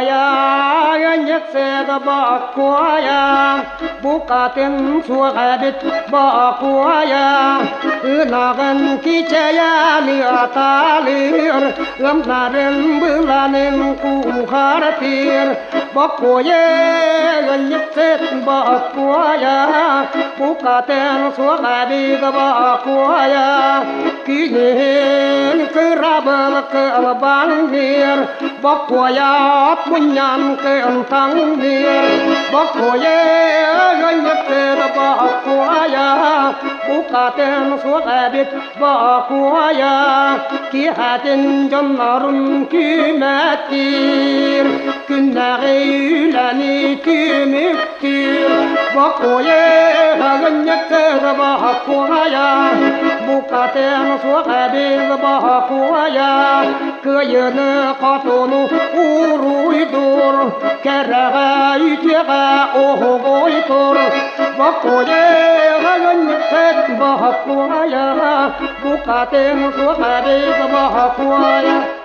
ya nhất xe da ba qua ya bu cả tiền xua cả đít ba qua ya na gần khi che ya lia ta lia lắm na đến bữa là nên cũng khá đã tiền ba qua ya gần nhất xe ba qua ya bu cả tiền xua cả đít ba qua ya kỷ niệm cứ ra bờ cơ ban nier ba qua ya mun nhàn cái anh thắng nier ba qua ya gần nhất xe ba qua ya bu cả tiền xua cả đít ba qua ya kí hà tin trong run kí mẹ tiền kinh này là ni kí miết tiền ba qua ya gần nhất xe ba qua ya bu cả tiền xua cả đít ba qua ya cứ giờ nó có tổ nó uru dur cái ra cái ô gối tor bác cô ye gần nhất tết bác qua ya bu cả tiền xua cả đi bác qua ya